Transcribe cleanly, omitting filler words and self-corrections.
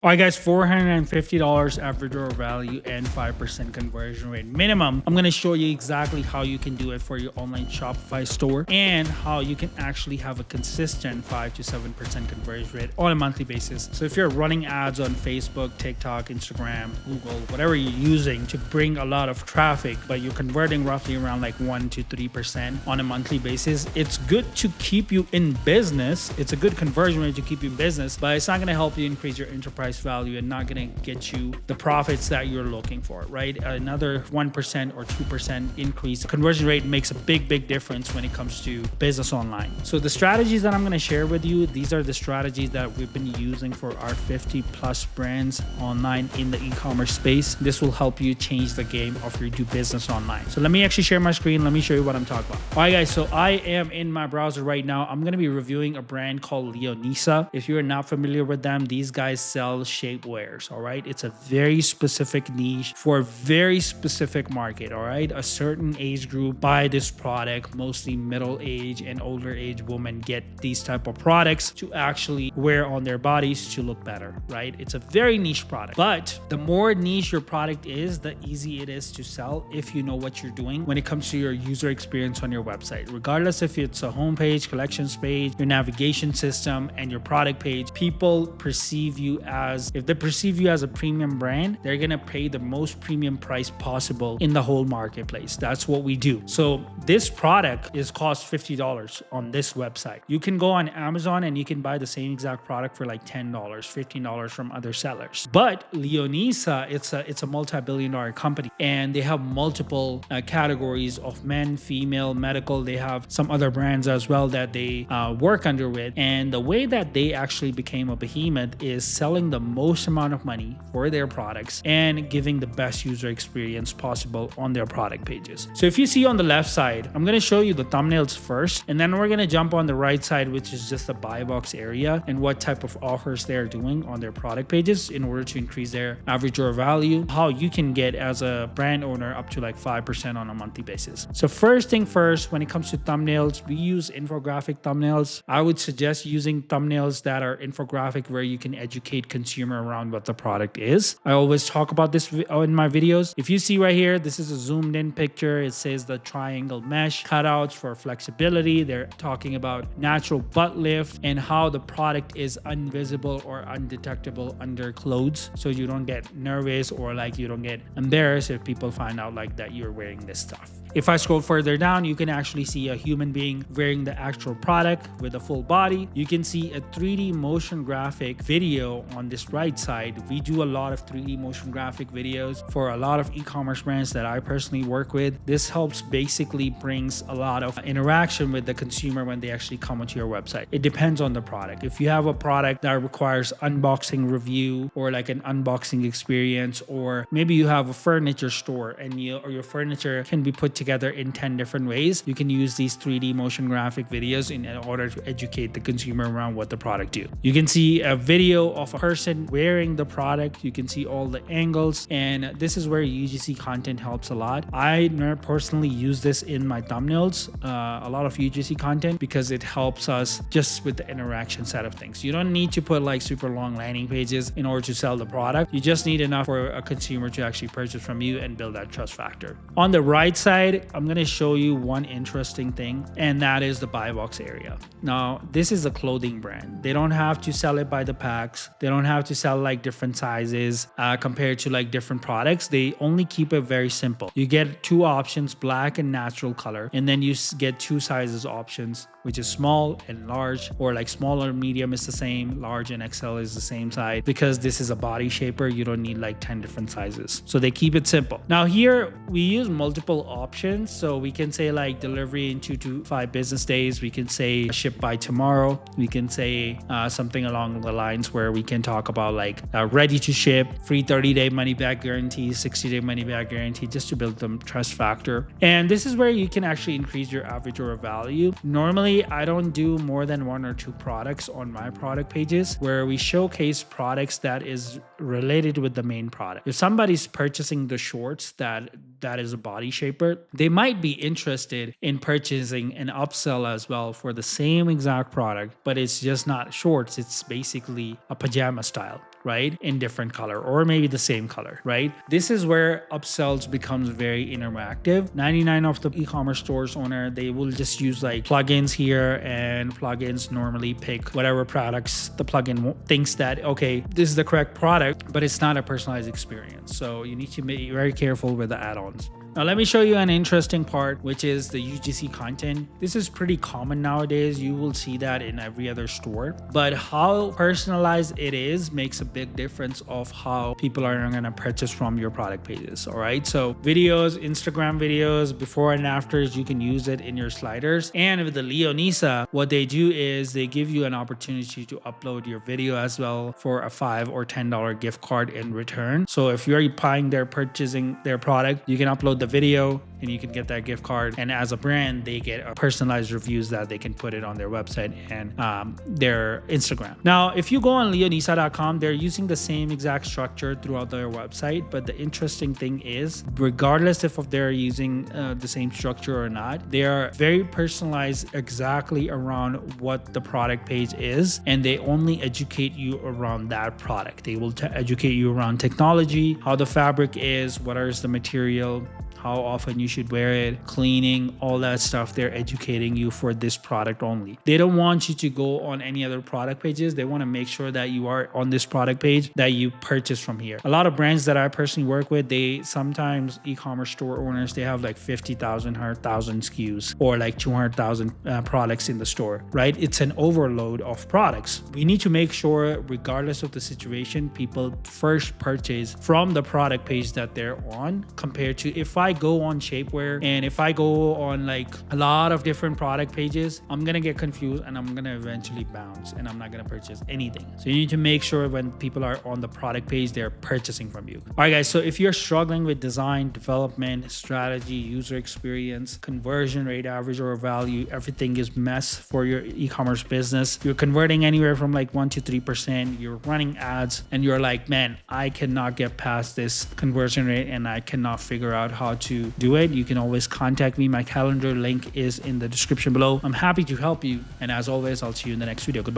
All right, guys, $450 average order value and 5% conversion rate minimum. I'm going to show you exactly how you can do it for your online Shopify store and how you can actually have a consistent 5 to 7% conversion rate on a monthly basis. So if you're running ads on Facebook, TikTok, Instagram, Google, whatever you're using to bring a lot of traffic, but you're converting roughly around like 1 to 3% on a monthly basis, it's good to keep you in business. It's a good conversion rate to keep you in business, but it's not going to help you increase your enterprise value and not going to get you the profits that you're looking for, right? Another 1% or 2% increase. The conversion rate makes a big difference when it comes to business online. So the strategies that I'm going to share with you, these are the strategies that we've been using for our 50 plus brands online in the e-commerce space. This will help you change the game of your do business online. So let me actually share my screen. Let me show you what I'm talking about. All right, guys. So I am in my browser right now. I'm going to be reviewing a brand called Leonisa. If you're not familiar with them, these guys sell shapewears. All right, it's a very specific niche for a very specific market. All right, a certain age group buy this product. Mostly middle age and older age women get these type of products to actually wear on their bodies to look better. Right, it's a very niche product, but the more niche your product is, the easy it is to sell if you know what you're doing when it comes to your user experience on your website. Regardless if it's a homepage, collections page, your navigation system, and your product page, people perceive you as, if they perceive you as a premium brand, they're gonna pay the most premium price possible in the whole marketplace. That's what we do. So this product is cost $50 on this website. You can go on Amazon and you can buy the same exact product for like $10, $15 from other sellers. But Leonisa, it's a multi-billion-dollar company, and they have multiple categories of men, female, medical. They have some other brands as well that they work under with. And the way that they actually became a behemoth is selling the most amount of money for their products and giving the best user experience possible on their product pages. So if you see on the left side, I'm going to show you the thumbnails first, and then we're going to jump on the right side, which is just the buy box area and what type of offers they're doing on their product pages in order to increase their average order value, how you can get as a brand owner up to like 5% on a monthly basis. So first thing first, when it comes to thumbnails, we use infographic thumbnails. I would suggest using thumbnails that are infographic where you can educate consumer around what the product is. I always talk about this in my videos. If you see right here, this is a zoomed in picture. It says the triangle mesh cutouts for flexibility. They're talking about natural butt lift and how the product is invisible or undetectable under clothes, so you don't get nervous or like you don't get embarrassed if people find out like that you're wearing this stuff. If I scroll further down, you can actually see a human being wearing the actual product with a full body. You can see a 3D motion graphic video on this right side. We do a lot of 3D motion graphic videos for a lot of e-commerce brands that I personally work with. This helps basically brings a lot of interaction with the consumer when they actually come onto your website. It depends on the product. If you have a product that requires unboxing review or like an unboxing experience, or maybe you have a furniture store and your furniture can be put together in 10 different ways, you can use these 3D motion graphic videos in order to educate the consumer around what the product do. You can see a video of a person wearing the product. You can see all the angles, and this is where UGC content helps a lot. I personally use this in my thumbnails, a lot of UGC content, because it helps us just with the interaction side of things. You don't need to put like super long landing pages in order to sell the product. You just need enough for a consumer to actually purchase from you and build that trust factor. On the right side, I'm going to show you one interesting thing, and that is the buy box area. Now, this is a clothing brand. They don't have to sell it by the packs. They don't have to sell like different sizes compared to like different products. They only keep it very simple. You get two options, black and natural color, and then you get two sizes options, which is small and large, or like small or medium is the same, large and XL is the same size. Because this is a body shaper, you don't need like 10 different sizes. So they keep it simple. Now here we use multiple options. So we can say like delivery in 2 to 5 business days. We can say ship by tomorrow. We can say something along the lines where we can talk about like ready to ship, free 30-day money back guarantee, 60-day money back guarantee, just to build them trust factor. And this is where you can actually increase your average order value. Normally, I don't do more than 1 or 2 products on my product pages where we showcase products that is related with the main product. If somebody's purchasing the shorts that is a body shaper, they might be interested in purchasing an upsell as well for the same exact product, but it's just not shorts. It's basically a pajama style. right, in different color or maybe the same color, right? This is where upsells becomes very interactive. 99 of the e-commerce stores owner, they will just use like plugins here, and plugins normally pick whatever products the plugin thinks that, okay, this is the correct product, but it's not a personalized experience. So you need to be very careful with the add-ons. Now, let me show you an interesting part, which is the UGC content. This is pretty common nowadays. You will see that in every other store, but how personalized it is makes a big difference of how people are going to purchase from your product pages. All right. So videos, Instagram videos, before and afters, you can use it in your sliders. And with the Leonisa, what they do is they give you an opportunity to upload your video as well for a $5 or $10 gift card in return. So if you're purchasing their product, you can upload the video and you can get that gift card. And as a brand, they get personalized reviews that they can put it on their website and their Instagram. Now, if you go on leonisa.com, they're using the same exact structure throughout their website. But the interesting thing is, regardless if they're using the same structure or not, they are very personalized exactly around what the product page is. And they only educate you around that product. They will educate you around technology, how the fabric is, what is the material, how often you should wear it, cleaning, all that stuff. They're educating you for this product only. They don't want you to go on any other product pages. They want to make sure that you are on this product page that you purchase from here. A lot of brands that I personally work with, they sometimes e-commerce store owners, they have like 50,000, 100,000 SKUs or like 200,000 products in the store, right? It's an overload of products. We need to make sure, regardless of the situation, people first purchase from the product page that they're on, compared to if I go on shapewear and if I go on like a lot of different product pages, I'm gonna get confused and I'm gonna eventually bounce and I'm not gonna purchase anything. So you need to make sure when people are on the product page, they're purchasing from you. All right, guys. So if you're struggling with design, development, strategy, user experience, conversion rate, average order value, everything is mess for your e-commerce business. You're converting anywhere from like 1 to 3%. You're running ads and you're like, man, I cannot get past this conversion rate and I cannot figure out how to do it. You can always contact me. My calendar link is in the description below. I'm happy to help you. And as always, I'll see you in the next video. Goodbye.